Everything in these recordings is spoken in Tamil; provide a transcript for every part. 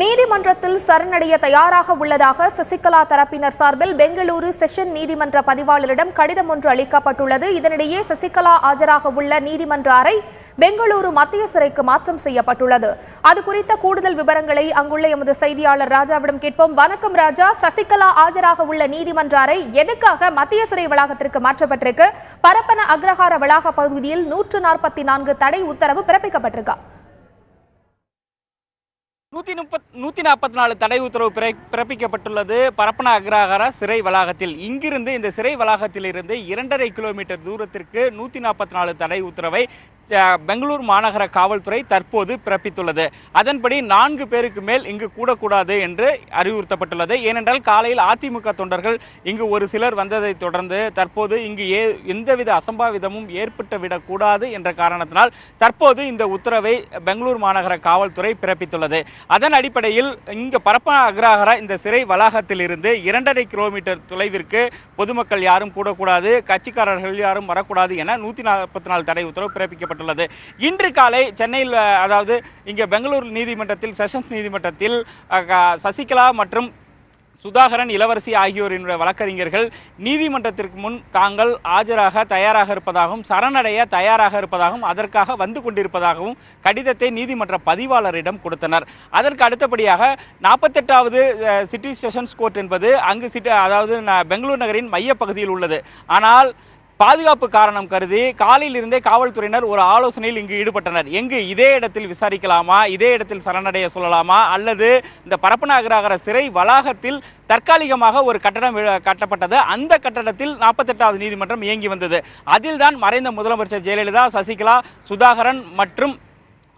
நீதிமன்றத்தில் சரணடைய தயாராக உள்ளதாக சசிகலா தரப்பினர் சார்பில் பெங்களூரு செஷன் நீதிமன்ற பதிவாளரிடம் கடிதம் ஒன்று அளிக்கப்பட்டுள்ளது. இதனிடையே சசிகலா ஆஜராக உள்ள நீதிமன்ற அறை பெங்களூரு மத்திய சிறைக்கு மாற்றம் செய்யப்பட்டுள்ளது. அது குறித்த கூடுதல் விவரங்களை அங்குள்ள எமது செய்தியாளர் ராஜாவிடம் கேட்போம். வணக்கம் ராஜா, சசிகலா ஆஜராக உள்ள நீதிமன்ற அறை எதுக்காக மத்திய சிறை வளாகத்திற்கு மாற்றப்பட்டிருக்கு? பரப்பன அக்ரஹார வளாக பகுதியில் 144 தடை உத்தரவு பிறப்பிக்கப்பட்டிருக்கா? 144 தடை உத்தரவு பிறப்பிக்கப்பட்டுள்ளது பரப்பன அக்ரஹார சிறை வளாகத்தில். இங்கிருந்து இந்த சிறை வளாகத்தில் இருந்து 2.5 கிலோமீட்டர் தூரத்திற்கு 144 தடை உத்தரவை பெங்களூர் மாநகர காவல்துறை தற்போது பிறப்பித்துள்ளது. அதன்படி 4 பேருக்கு மேல் இங்கு கூடக்கூடாது என்று அறிவுறுத்தப்பட்டுள்ளது. ஏனென்றால் காலையில் அதிமுக தொண்டர்கள் இங்கு ஒரு சிலர் வந்ததை தொடர்ந்து தற்போது இங்கு எந்தவித அசம்பாவிதமும் ஏற்பட்டுவிடக் கூடாது என்ற காரணத்தினால் தற்போது இந்த உத்தரவை பெங்களூர் மாநகர காவல்துறை பிறப்பித்துள்ளது. அதன் அடிப்படையில் இங்கு பரப்பன அக்ரஹார இந்த சிறை வளாகத்தில் இருந்து 2.5 கிலோமீட்டர் தொலைவிற்கு பொதுமக்கள் யாரும் கூடக்கூடாது, கட்சிக்காரர்கள் யாரும் வரக்கூடாது என 144 தடை உத்தரவு பிறப்பிக்கப்பட்டுள்ளது. இன்று காலை சென்னையில், அதாவது இங்கே பெங்களூர் நீதிமன்றத்தில், செஷன்ஸ் நீதிமன்றத்தில் சசிகலா மற்றும் சுதாகரன், இளவரசி ஆகியோரினுடைய வழக்கறிஞர்கள் நீதிமன்றத்திற்கு முன் தாங்கள் ஆஜராக தயாராக இருப்பதாகவும் சரணடைய தயாராக இருப்பதாகவும் அதற்காக வந்து கொண்டிருப்பதாகவும் கடிதத்தை நீதிமன்ற பதிவாளரிடம் கொடுத்தனர். அதற்கு அடுத்தபடியாக 48வது சிட்டி செஷன்ஸ் கோர்ட் என்பது அங்கு அதாவது பெங்களூர் நகரின் மையப்பகுதியில் உள்ளது. ஆனால் பாதுகாப்பு காரணம் கருதி காலையில் இருந்தே காவல்துறையினர் ஒரு ஆலோசனையில் இங்கு ஈடுபட்டனர். எங்கு இதே இடத்தில் விசாரிக்கலாமா, இதே இடத்தில் சரணடைய சொல்லலாமா, அல்லது இந்த பரப்பன அக்ரஹார சிறை வளாகத்தில் தற்காலிகமாக ஒரு கட்டடம் கட்டப்பட்டது. அந்த கட்டடத்தில் 48வது நீதிமன்றம் இயங்கி வந்தது. அதில்தான் மறைந்த முதலமைச்சர் ஜெயலலிதா, சசிகலா, சுதாகரன் மற்றும்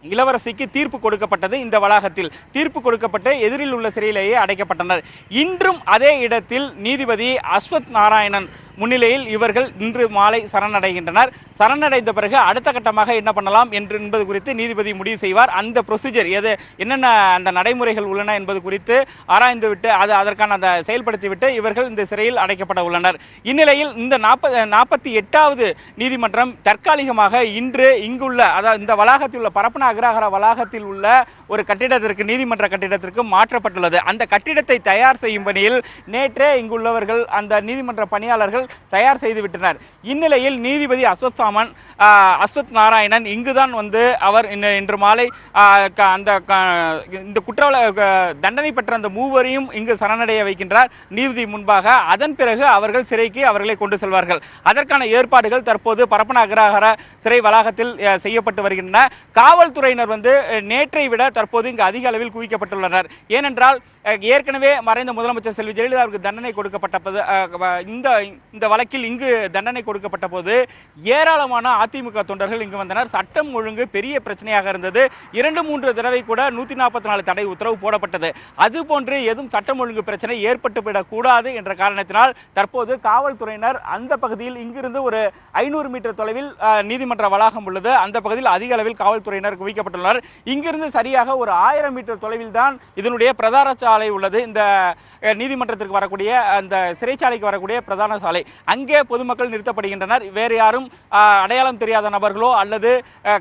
இளவரசிக்கு தீர்ப்பு கொடுக்கப்பட்டது. இந்த வளாகத்தில் தீர்ப்பு கொடுக்கப்பட்டு எதிரில் உள்ள சிறையிலேயே அடைக்கப்பட்டனர். இன்றும் அதே இடத்தில் நீதிபதி அஸ்வத் நாராயணன் முன்னிலையில் இவர்கள் இன்று மாலை சரணடைகின்றனர். சரணடைந்த பிறகு அடுத்த கட்டமாக என்ன பண்ணலாம் என்பது குறித்து நீதிபதி முடிவு செய்வார். அந்த ப்ரொசீஜர் என்னென்ன அந்த நடைமுறைகள் உள்ளன என்பது குறித்து ஆராய்ந்துவிட்டு அதற்கான அந்த செயல்படுத்திவிட்டு இவர்கள் இந்த சிறையில் அடைக்கப்பட உள்ளனர். இந்நிலையில் இந்த 48வது நீதிமன்றம் தற்காலிகமாக இன்று இங்குள்ள, அதாவது இந்த வளாகத்தில் உள்ள பரப்பன அக்ரஹார வளாகத்தில் உள்ள ஒரு கட்டிடத்திற்கு, நீதிமன்ற கட்டிடத்திற்கு மாற்றப்பட்டுள்ளது. அந்த கட்டிடத்தை தயார் செய்யும் பணியில் நேற்றே இங்குள்ளவர்கள், அந்த நீதிமன்ற பணியாளர்கள் தயார் செய்துவிட்டனர். இந்நிலையில் நீதிபதி அஸ்வத் நாராயணன் இங்குதான் வந்து அவர் இன்று மாலை இந்த தண்டனை பெற்ற அந்த மூவரையும் இங்கு சரணடைய வைக்கின்றார் நீதிபதி முன்பாக. அதன் பிறகு அவர்கள் சிறைக்கு அவர்களை கொண்டு செல்வார்கள். அதற்கான ஏற்பாடுகள் தற்போது பரப்பன அக்ரஹார சிறை வளாகத்தில் செய்யப்பட்டு வருகின்றன. காவல்துறையினர் வந்து நேற்றை விட தற்போது இங்கு அதிக அளவில் குவிக்கப்பட்டுள்ளனர். ஏனென்றால் ஏற்கனவே மறைந்த முதலமைச்சர் செல்வி ஜெயலலிதாவுக்கு தண்டனை கொடுக்கப்பட்ட இந்த வழக்கில் இங்கு தண்டனை கொடுக்கப்பட்ட போது ஏராளமான அதிமுக தொண்டர்கள் இங்கு வந்தனர். சட்டம் ஒழுங்கு பெரிய பிரச்சனையாக இருந்தது. 2-3 தடவை கூட 144 தடை உத்தரவு போடப்பட்டது. அதுபோன்று எதுவும் சட்டம் ஒழுங்கு பிரச்சனை ஏற்பட்டுவிடக் கூடாது என்ற காரணத்தினால் தற்போது காவல்துறையினர் அந்த பகுதியில், இங்கிருந்து ஒரு 500 மீட்டர் தொலைவில் நீதிமன்ற வளாகம் உள்ளது, அந்த பகுதியில் அதிக அளவில் காவல்துறையினர் குவிக்கப்பட்டுள்ளனர். இங்கிருந்து சரியாக ஒரு 1000 மீட்டர் தொலைவில் தான் இதனுடைய பிரதான சாலை உள்ளது. இந்த நீதிமன்றத்திற்கு வரக்கூடிய, அந்த சிறைச்சாலைக்கு வரக்கூடிய பிரதான சாலை, அங்கே பொதுமக்கள் நிறுத்தப்படுகின்றனர். வேறு யாரும் அடையாளம் தெரியாத நபர்களோ அல்லது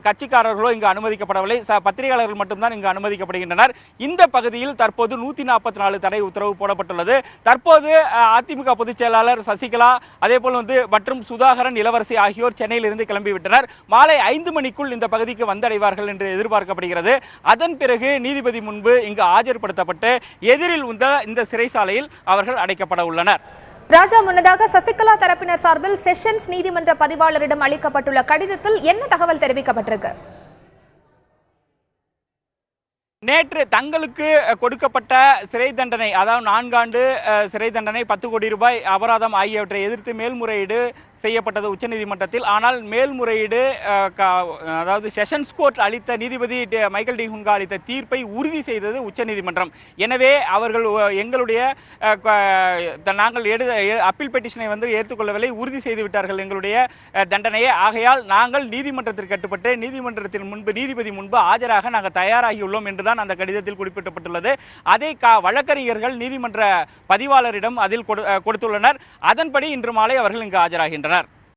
கட்சிக்காரர்களோ இங்கு அனுமதிக்கப்படவில்லை. பத்திரிகையாளர்கள் மட்டும்தான் இங்கு அனுமதிக்கப்படுகின்றனர். இந்த பகுதியில் தற்போது 144 தடை உத்தரவு போடப்பட்டுள்ளது. தற்போது அதிமுக பொதுச் செயலாளர் சசிகலா, அதே போல் மற்றும் சுதாகரன், இளவரசி ஆகியோர் சென்னையில் இருந்து கிளம்பிவிட்டனர். மாலை 5 மணிக்குள் இந்த பகுதிக்கு வந்தடைவார்கள் என்று எதிர்பார்க்கப்படுகிறது. அதன் பிறகு நீதிபதி முன்பு இங்கு ஆஜர்படுத்தப்பட்டு எதிரில் இந்த சிறைச்சாலையில் அவர்கள் அடைக்கப்பட உள்ளனர். ராஜா, முன்னதாக சசிகலா தரப்பினர் சார்பில் செஷன்ஸ் நீதிமன்ற பதிவாளரிடம் அளிக்கப்பட்டுள்ள கடிதத்தில் என்ன தகவல் தெரிவிக்கப்பட்டிருக்கு? நேற்று தங்களுக்கு கொடுக்கப்பட்ட சிறை தண்டனை, அதாவது 4 ஆண்டு சிறை தண்டனை, 10 கோடி ரூபாய் அபராதம் ஆகியவற்றை எதிர்த்து மேல்முறையீடு செய்யப்பட்டது உச்சநீதிமன்றத்தில். ஆனால் மேல்முறையீடு, அதாவது செஷன்ஸ் கோர்ட் அளித்த, நீதிபதி மைக்கேல் டி ஹுன்கா அளித்த தீர்ப்பை உறுதி செய்தது உச்சநீதிமன்றம். எனவே அவர்கள் எங்களுடைய நாங்கள் அப்பீல் பெட்டிஷனை ஏற்றுக்கொள்ளவில்லை, உறுதி செய்து விட்டார்கள் எங்களுடைய தண்டனையை. ஆகையால் நாங்கள் நீதிமன்றத்திற்கு கட்டுப்பட்டு நீதிபதி முன்பு ஆஜராக நாங்கள் தயாராகியுள்ளோம் என்றுதான் அந்த கடிதத்தில் குறிப்பிடப்பட்டுள்ளது. அதை வழக்கறிஞர்கள் நீதிமன்ற பதிவாளரிடம் அதில் கொடுத்துள்ளனர். அதன்படி இன்று மாலை அவர்கள் இங்கு ஆஜராகின்றனர்.